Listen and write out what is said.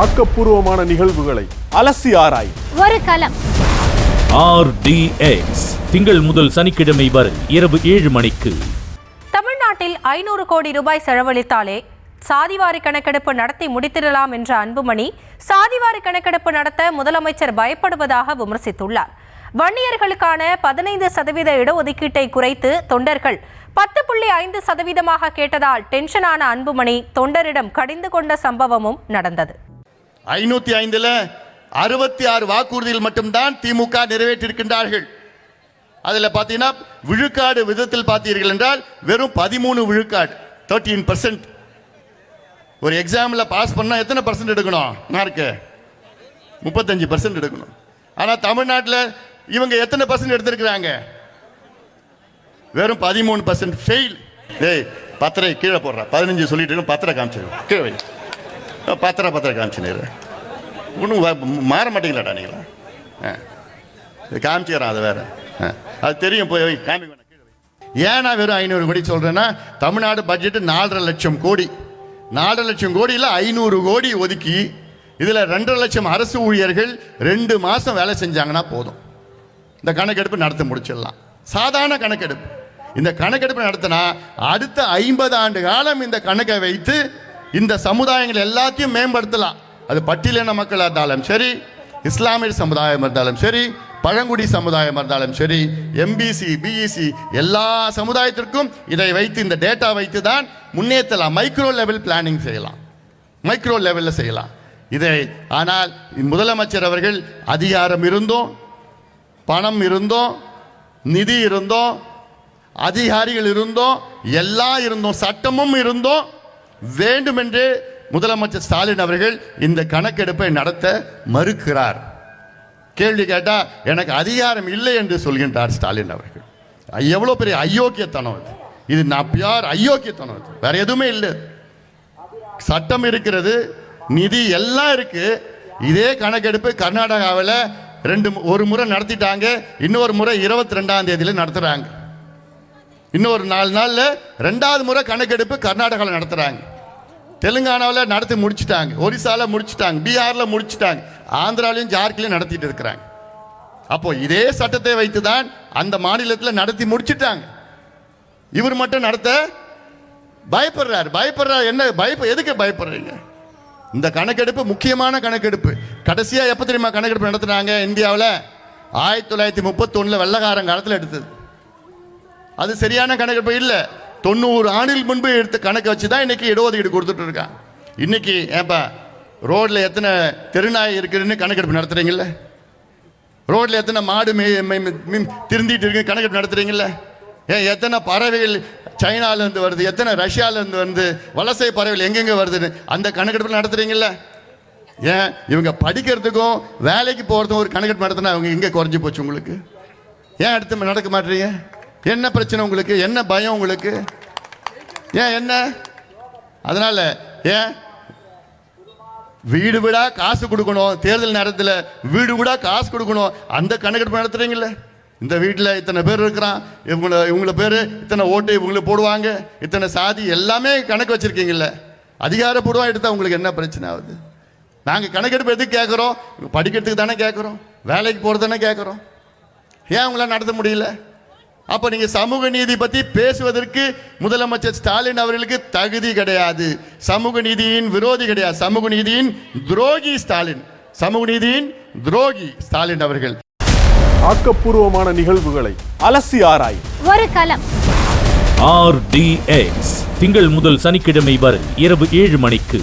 ஆக்கப்பூர்வமான நிகழ்வுகளை அலசி ஆராய் ஒரு களம். RDX திங்கள் முதல் சனிக்கிழமை வரை இரவு 7 மணிக்கு. தமிழ்நாட்டில் 500 கோடி ரூபாய் செலவழித்தாலே சாதிவாரி கணக்கெடுப்பு நடத்தி முடித்திடலாம் என்ற அன்புமணி சாதிவாரி கணக்கெடுப்பு நடத்த முதலமைச்சர் பயப்படுவதாக விமர்சித்துள்ளார். வன்னியர்களுக்கான 15% இடஒதுக்கீட்டை குறைத்து தொண்டர்கள் 10.5% கேட்டதால் டென்ஷனான அன்புமணி தொண்டரிடம் கடிந்து கொண்ட சம்பவமும் நடந்தது. 505ல் 66 வாக்குறுதிகள் மட்டும்தான் திமுக நிறைவேற்றியிருக்கின்றார்கள். அதில் பார்த்தீங்கன்னா விழுக்காடு விதத்தில் பார்த்தீர்கள் என்றால் வெறும் 13 விழுக்காடு, 13%. ஒரு எக்ஸாமில் பாஸ் பண்ணால் எத்தனை பர்சன்ட் எடுக்கணும்? மார்க்கு 35% எடுக்கணும். ஆனால் தமிழ்நாட்டில் இவங்க எத்தனை பர்சன்ட் எடுத்திருக்கிறாங்க? வெறும் 13% ஃபெயில். ஏய் பத்திரை கீழே போடுறா, 15 சொல்லிட்டு பத்திரை காமிச்சிரு, கீழே வை, பத்திரை காமிச்சுன்னு ஒன்றும் மாற மாட்டீங்களாடா நீங்களா? காமிச்சுக்கிறான், அது வேற, அது தெரியும், போய் காமிக்க. ஏன் நான் வெறும் 500 கோடி சொல்கிறேன்னா, தமிழ்நாடு பட்ஜெட்டு 4.5 லட்சம் கோடி. 4.5 லட்சம் கோடியில் 500 கோடி ஒதுக்கி இதில் 2.5 லட்சம் அரசு ஊழியர்கள் 2 மாதம் வேலை செஞ்சாங்கன்னா போதும், இந்த கணக்கெடுப்பு நடத்த முடிச்சிடலாம். சாதாரண கணக்கெடுப்பு. இந்த கணக்கெடுப்பு நடத்தினா அடுத்த 50 ஆண்டு காலம் இந்த கணக்கை வைத்து இந்த சமுதாயங்கள் எல்லாத்தையும் மேம்படுத்தலாம். அது பட்டியலின மக்களாக இருந்தாலும் சரி, இஸ்லாமிய சமுதாயம் இருந்தாலும் சரி, பழங்குடி சமுதாயம் இருந்தாலும் சரி, எம்பிசி பிஇசி எல்லா சமுதாயத்திற்கும் இதை வைத்து, இந்த டேட்டா வைத்து தான் முன்னேற்றலாம். மைக்ரோ லெவல் பிளானிங் செய்யலாம், மைக்ரோ லெவலில் செய்யலாம் இதை. ஆனால் முதலமைச்சர் அவர்கள் அதிகாரம் இருந்தோம், பணம் இருந்தோம், நிதி இருந்தோம், அதிகாரிகள் இருந்தோம், எல்லாம் இருந்தோம், சட்டமும் இருந்தோம், வேண்டுமென்றே முதலமைச்சர் ஸ்டாலின் அவர்கள் இந்த கணக்கெடுப்பை நடத்த மறுக்கிறார். கேள்வி கேட்டால் எனக்கு அதிகாரம் இல்லை என்று சொல்கின்றார் ஸ்டாலின் அவர்கள். எவ்வளோ பெரிய அயோக்கியத்தனம் இது! இது நான் பியார் அயோக்கியத்தனம், இது வேற எதுவுமே இல்லை. சட்டம் இருக்கிறது, நிதி எல்லாம் இருக்கு. இதே கணக்கெடுப்பு கர்நாடகாவில் ஒரு முறை நடத்திட்டாங்க, இன்னொரு முறை 22ஆம் தேதியில் நடத்துகிறாங்க. இன்னொரு 4 நாளில் 2வது முறை கணக்கெடுப்பு கர்நாடகாவில் நடத்துகிறாங்க. தெலுங்கானாவில் நடத்தி முடிச்சுட்டாங்க, ஒரிசாவில் முடிச்சுட்டாங்க, பீகாரில் முடிச்சுட்டாங்க, ஆந்திராலையும் ஜார்க்கண்ட்லையும் நடத்திட்டு இருக்கிறாங்க. அப்போ இதே சட்டத்தை வைத்து தான் அந்த மாநிலத்தில் நடத்தி முடிச்சுட்டாங்க. இவர் மட்டும் நடத்த பயப்படுறார். என்ன எதுக்கு பயப்படுறீங்க? இந்த கணக்கெடுப்பு முக்கியமான கணக்கெடுப்பு. கடைசியாக எப்போ தெரியுமா கணக்கெடுப்பு நடத்துனாங்க இந்தியாவில்? 1931 வெள்ளக்காரன் காலத்தில் எடுத்தது. அது சரியான கணக்கெடுப்பு இல்லை. 90 ஆண்டுகள் முன்பு எடுத்த கணக்கு வச்சு தான் இன்னைக்கு இடஒதுக்கீடு கொடுத்துட்டு இருக்காங்க. இன்னைக்கு ஏப்பா ரோட்டில் எத்தனை தெருநாய் இருக்குதுன்னு கணக்கெடுப்பு நடத்துறீங்கல்ல? ரோட்டில் எத்தனை மாடு திருந்திட்டு இருக்கு கணக்கெடுப்பு நடத்துறீங்கல்ல? ஏன் எத்தனை பறவைகள் சைனாலேருந்து வருது, எத்தனை ரஷ்யாவிலேருந்து வந்து வலசை பறவைகள் எங்கெங்கே வருதுன்னு அந்த கணக்கெடுப்பு நடத்துறீங்கல்ல? ஏன் இவங்க படிக்கிறதுக்கும் வேலைக்கு போகிறதுக்கும் ஒரு கணக்கெடுப்பு நடத்தினா அவங்க எங்கே குறைஞ்சி போச்சு உங்களுக்கு? ஏன் அடுத்து நடக்க மாட்டீங்க? என்ன பிரச்சனை உங்களுக்கு? என்ன பயம் உங்களுக்கு? ஏன் என்ன? அதனால ஏன் வீடு வீடா காசு கொடுக்கணும், தேர்தல் நேரத்தில் வீடு வீடா காசு கொடுக்கணும், அந்த கணக்கெடுப்பு நடத்துறீங்கல்ல? இந்த வீட்டில் இத்தனை பேர் இருக்கிறான், இவங்களை பேர் இத்தனை ஓட்டு இவங்களுக்கு போடுவாங்க, இத்தனை சாதி எல்லாமே கணக்கு வச்சிருக்கீங்கல்ல? அதிகாரப்பூர்வம் எடுத்தால் உங்களுக்கு என்ன பிரச்சனை ஆகுது? நாங்கள் கணக்கெடுப்பு எதுக்கு கேட்குறோம்? படிக்கிறதுக்கு தானே கேட்குறோம், வேலைக்கு போகிறது தானே கேட்குறோம். ஏன் உங்களால் நடத்த முடியல? அப்போ நீங்கள் சமூக நீதி பற்றி பேசுவதற்கு முதலமைச்சர் ஸ்டாலின் அவர்களுக்கு தகுதி கிடையாது. சமூக நீதியின் விரோதி கிடையாது, சமூக நீதியின் துரோகி ஸ்டாலின், சமூக நீதியின் துரோகி ஸ்டாலின் அவர்கள். ஆக்கப்பூர்வமான நிகழ்வுகளை அலசி ஆராய் ஒரு களம். RDX திங்கள் முதல் சனிக்கிழமை வரை இரவு 7 மணிக்கு.